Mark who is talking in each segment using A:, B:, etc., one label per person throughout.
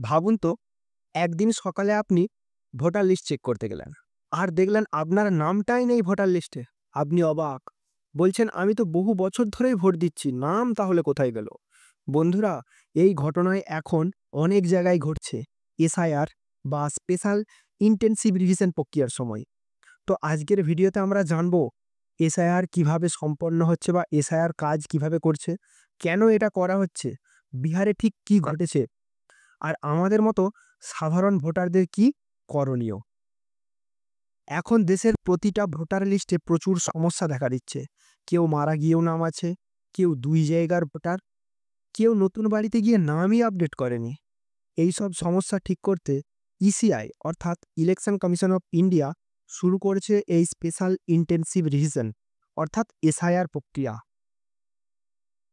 A: ভাবুন তো, একদিন সকালে আপনি ভোটার লিস্ট চেক করতে গেলেন আর দেখলেন আপনার নামটাই নেই ভোটার লিস্টে। আপনি অবাক, বলছেন আমি তো বহু বছর ধরেই ভোট দিচ্ছি, নাম তাহলে কোথায় গেল? বন্ধুরা, এই ঘটনায় এখন অনেক জায়গায় ঘটছে এসআইআর বা স্পেশাল ইন্টেনসিভ রিভিশন প্রক্রিয়ার সময়। তো আজকের ভিডিওতে আমরা জানবো এসআইআর কিভাবে সম্পন্ন হচ্ছে বা এসআইআর কাজ কিভাবে করছে, কেন এটা করা হচ্ছে, বিহারে ঠিক কি ঘটেছে, আর আমাদের মতো সাধারণ ভোটারদের কি করণীয়। এখন দেশের প্রতিটা ভোটার লিস্টে প্রচুর সমস্যা দেখা দিচ্ছে। কেউ মারা গিয়েও নাম আছে, কেউ ২ জায়গার ভোটার, কেউ নতুন বাড়িতে গিয়ে নামই আপডেট করেনি। এই সব সমস্যা ঠিক করতে ইসিআই অর্থাৎ ইলেকশন কমিশন অফ ইন্ডিয়া শুরু করেছে এই স্পেশাল ইন্টেনসিভ রিভিশন অর্থাৎ এসআইআর প্রক্রিয়া।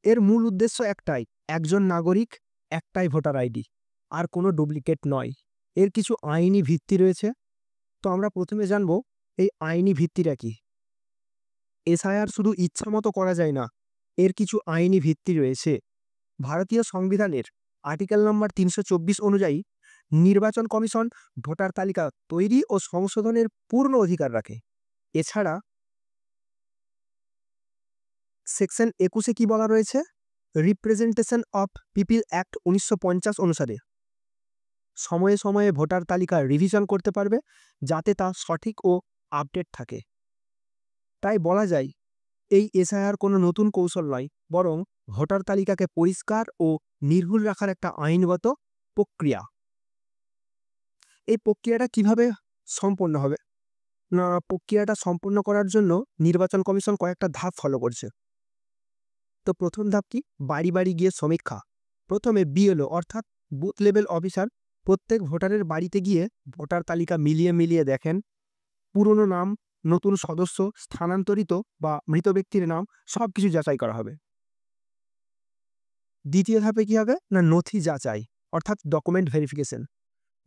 A: এর মূল উদ্দেশ্য একটাই, একজন নাগরিক একটাই ভোটার আইডি, আর কোনো ডুপ্লিকেট নয়। এর কিছু আইনি ভিত্তি রয়েছে। তো আমরা প্রথমে জানব এই আইনি ভিত্তিটা কি। এসআইআর শুধু ইচ্ছামতো করা যায় না, এর কিছু আইনি ভিত্তি রয়েছে। ভারতীয় সংবিধানের আর্টিকেল নম্বর ৩২৪ অনুযায়ী নির্বাচন কমিশন ভোটার তালিকা তৈরি ও সংশোধনের পূর্ণ অধিকার রাখে। এছাড়া সেকশন ২১-এ কি বলা রয়েছে, রিপ্রেজেন্টেশন অফ পিপল অ্যাক্ট ১৯৫০ অনুসারে সময়ে সময়ে ভোটার তালিকা রিভিশন করতে পারবে যাতে তা সঠিক ও আপডেট থাকে। তাই বলা যায় এই এসআইআর কোনো নতুন কৌশল নয়, বরং ভোটার তালিকাকে পরিষ্কার ও নির্ভুল রাখার একটা আইনগত প্রক্রিয়া। এই প্রক্রিয়াটা কিভাবে সম্পন্ন হবে না, প্রক্রিয়াটা সম্পন্ন করার জন্য নির্বাচন কমিশন কয়েকটা ধাপ ফলো করছে। তো প্রথম ধাপ কি, বাড়ি বাড়ি গিয়ে সমীক্ষা। প্রথমে বিএলও অর্থাৎ বুথ লেভেল অফিসার প্রত্যেক ভোটারের বাড়িতে গিয়ে ভোটার তালিকা মিলিয়ে মিলিয়ে দেখেন। পুরনো নাম, নতুন সদস্য, স্থানান্তরিত বা মৃত ব্যক্তির নাম সবকিছু যাচাই করা হবে। দ্বিতীয় ধাপে কি হবে না, নথি যাচাই অর্থাৎ ডকুমেন্ট ভেরিফিকেশন।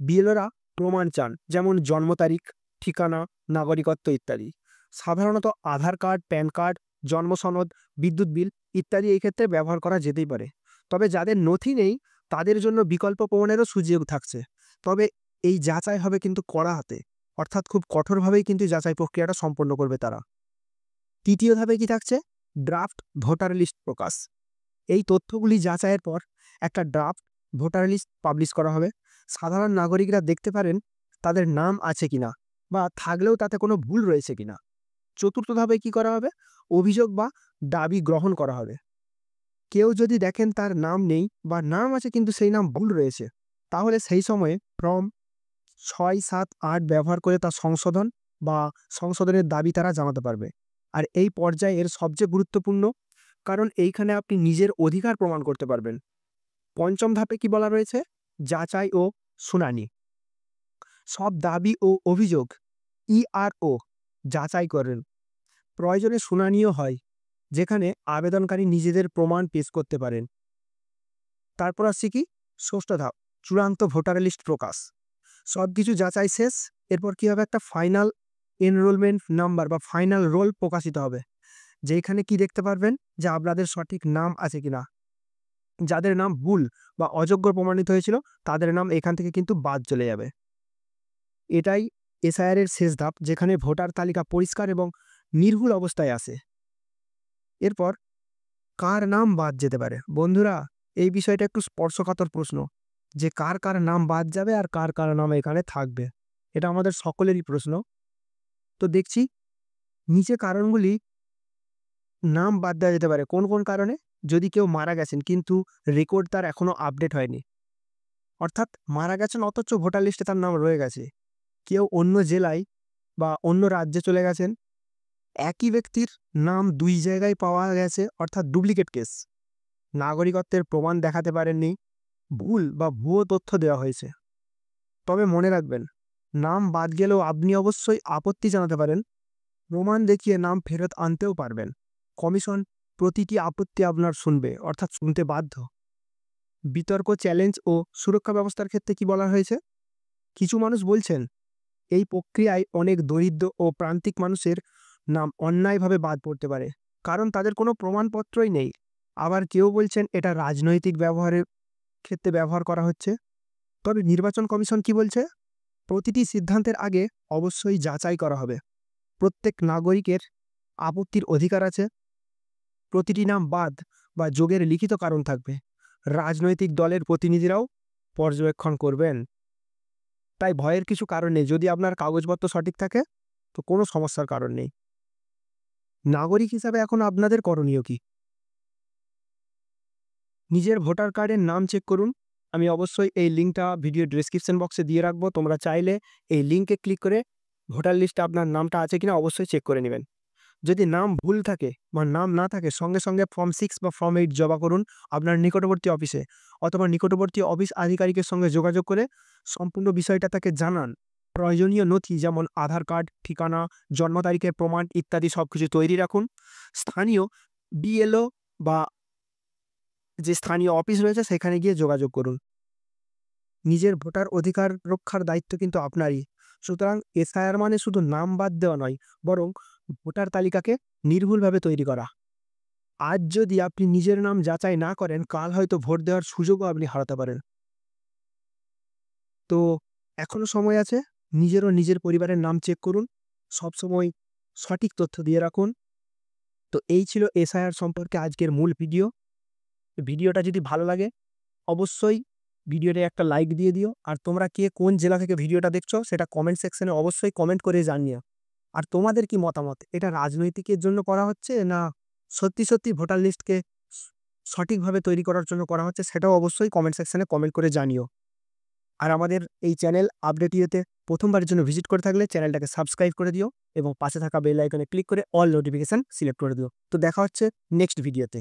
A: বিএলওরা প্রমাণ চান, যেমন জন্ম তারিখ, ঠিকানা, নাগরিকত্ব ইত্যাদি। সাধারণত আধার কার্ড, প্যান কার্ড, জন্ম সনদ, বিদ্যুৎ বিল ইত্যাদি এই ক্ষেত্রে ব্যবহার করা যেতেই পারে। তবে যাদের নথি নেই তাদের জন্য বিকল্প প্রমাণেরও সুযোগ থাকছে। তবে এই যাচাই হবে কিন্তু কড়া হাতে, অর্থাৎ খুব কঠোরভাবেই কিন্তু যাচাই প্রক্রিয়াটা সম্পন্ন করবে তারা। তৃতীয় ধাপে কি থাকছে, ড্রাফট ভোটার লিস্ট প্রকাশ। এই তথ্যগুলি যাচাইয়ের পর একটা ড্রাফট ভোটার লিস্ট পাবলিশ করা হবে। সাধারণ নাগরিকরা দেখতে পারেন তাদের নাম আছে কিনা বা থাকলেও তাতে কোনো ভুল রয়েছে কিনা। চতুর্থ ধাপে কি করা হবে, অভিযোগ বা দাবি গ্রহণ করা হবে। কেউ যদি দেখেন তার নাম নেই বা নাম আছে কিন্তু সেই নাম ভুল রয়েছে, তাহলে সেই সময়ে ফর্ম ৬, ৭, ৮ ব্যবহার করে তা সংশোধন বা সংশোধনের দাবি তারা জানাতে পারবে। আর এই পর্যায়ে এর সবচেয়ে গুরুত্বপূর্ণ, কারণ এইখানে আপনি নিজের অধিকার প্রমাণ করতে পারবেন। পঞ্চম ধাপে কি বলা রয়েছে, যাচাই ও শুনানি। সব দাবি ও অভিযোগ ইআরও যাচাই করেন। প্রয়োজনে শুনানিও হয়, যেখানে আবেদনকারী নিজেদের প্রমাণ পেশ করতে পারেন। তারপর আসছে কি, ষষ্ঠ ধাপ, চূড়ান্ত ভোটার লিস্ট প্রকাশ। সব কিছু যাচাই শেষ, এরপর কি হবে, একটা ফাইনাল এনরোলমেন্ট নাম্বার বা ফাইনাল রোল প্রকাশিত হবে, যেখানে কি দেখতে পারবেন যে আপনাদের সঠিক নাম আছে কিনা। যাদের নাম ভুল বা অযোগ্য প্রমাণিত হয়েছিল তাদের নাম এখান থেকে কিন্তু বাদ চলে যাবে। এটাই এসআইআর এর শেষ ধাপ, যেখানে ভোটার তালিকা পরিষ্কার এবং নির্ভুল অবস্থায় আসে। এরপর কার নাম বাদ যেতে পারে? বন্ধুরা, এই বিষয়টা একটু স্পর্শকাতর প্রশ্ন, যে কার কার নাম বাদ যাবে আর কার কার নাম এখানে থাকবে। এটা আমাদের সকলেরই প্রশ্ন। তো দেখছি নিচে কারণগুলি নাম বাদ দেওয়া যেতে পারে। কোন কোন কারণে? যদি কেউ মারা গেছেন কিন্তু রেকর্ড তার এখনো আপডেট হয়নি, অর্থাৎ মারা গেছেন অথচ ভোটার লিস্টে তার নাম রয়ে গেছে। কেউ অন্য জেলায় বা অন্য রাজ্যে চলে গেছেন, একই ব্যক্তির নাম ২ জায়গায় পাওয়া গেছে, অর্থাৎ ডুপ্লিকেট কেস। নাগরিকত্বের প্রমাণ দেখাতে পারেননি, ভুল বা ভুয়ো তথ্য দেওয়া হয়েছে। তবে মনে রাখবেন, নাম বাদ গেলেও আপনি অবশ্যই আপত্তি জানাতে পারেন, প্রমাণ দেখিয়ে নাম ফেরত আনতেও পারবেন। কমিশন প্রতিটি আপত্তি আপনার শুনবে, অর্থাৎ শুনতে বাধ্য। বিতর্ক, চ্যালেঞ্জ ও সুরক্ষা ব্যবস্থার ক্ষেত্রে কি বলা হয়েছে? কিছু মানুষ বলছেন এই প্রক্রিয়ায় অনেক দরিদ্র ও প্রান্তিক মানুষের নাম অন্যায়ভাবে বাদ পড়তে পারে, কারণ তাদের কোনো প্রমাণপত্রই নেই। আবার কেউ বলছেন এটা রাজনৈতিক ব্যবহারের ক্ষেত্রে ব্যবহার করা হচ্ছে। তবে নির্বাচন কমিশন কি বলছে? প্রতিটি সিদ্ধান্তের আগে অবশ্যই যাচাই করা হবে। প্রত্যেক নাগরিকের আপত্তির অধিকার আছে। প্রতিটি নাম বাদ বা যোগের লিখিত কারণ থাকবে। রাজনৈতিক দলের প্রতিনিধিরাও পর্যবেক্ষণ করবেন। তাই ভয়ের কিছু কারণ নেই। যদি আপনার কাগজপত্র সঠিক থাকে তো কোনো সমস্যার কারণ নেই। নাগরিক হিসাবে এখন আপনাদের করণীয় কি? নিজের ভোটার কার্ডের নাম চেক করুন। আমি অবশ্যই এই লিঙ্কটা ভিডিও ডেসক্রিপশন বক্সে দিয়ে রাখবো। তোমরা চাইলে এই লিঙ্কে ক্লিক করে ভোটার লিস্টে আপনার নামটা আছে কিনা অবশ্যই চেক করে নেবেন। যদি নাম ভুল থাকে বা নাম না থাকে সঙ্গে সঙ্গে ফর্ম 6 বা ফর্ম 8 জমা করুন আপনার নিকটবর্তী অফিসে, অথবা নিকটবর্তী অফিস আধিকারিকের সঙ্গে যোগাযোগ করে সম্পূর্ণ বিষয়টা তাকে জানান। প্রয়োজনীয় নথি যেমন আধার কার্ড, ঠিকানা, জন্ম তারিখের প্রমাণ ইত্যাদি সবকিছু তৈরি রাখুন। স্থানীয় বিএলও বা যে স্থানীয় অফিস রয়েছে সেখানে গিয়ে যোগাযোগ করুন। নিজের ভোটার অধিকার রক্ষার দায়িত্ব কিন্তু আপনারই। সুতরাং এসআইআর মানে শুধু নাম বাদ দেওয়া নয়, বরং ভোটার তালিকাকে নির্ভুলভাবে তৈরি করা। আজ যদি আপনি নিজের নাম যাচাই না করেন, কাল হয়তো ভোট দেওয়ার সুযোগও আপনি হারাতে পারেন। তো এখনো সময় আছে। নিজের ও নিজের পরিবারের নাম চেক করুন। সবসময় সঠিক তথ্য দিয়ে রাখুন। তো এই ছিল এসআইআর সম্পর্কে আজকের মূল ভিডিও। ভিডিওটা যদি ভালো লাগে অবশ্যই ভিডিওতে একটা লাইক দিয়ে দিও। আর তোমরা কে কোন জেলা থেকে ভিডিওটা দেখছো সেটা কমেন্ট সেকশনে অবশ্যই কমেন্ট করে জানিও। আর তোমাদের কি মতামত? এটা রাজনৈতিকের জন্য করা হচ্ছে না সত্যি ভোটার লিস্টকে সঠিকভাবে তৈরি করার জন্য করা হচ্ছে, সেটাও অবশ্যই কমেন্ট সেকশনে কমেন্ট করে জানিও। আর আমাদের এই চ্যানেল আপডেট ইয়েতে প্রথমবারের জন্য ভিজিট করে থাকলে চ্যানেলটাকে সাবস্ক্রাইব করে দিও এবং পাশে থাকা বেল আইকনে ক্লিক করে অল নোটিফিকেশন সিলেক্ট করে দিও। তো দেখা হচ্ছে নেক্সট ভিডিওতে।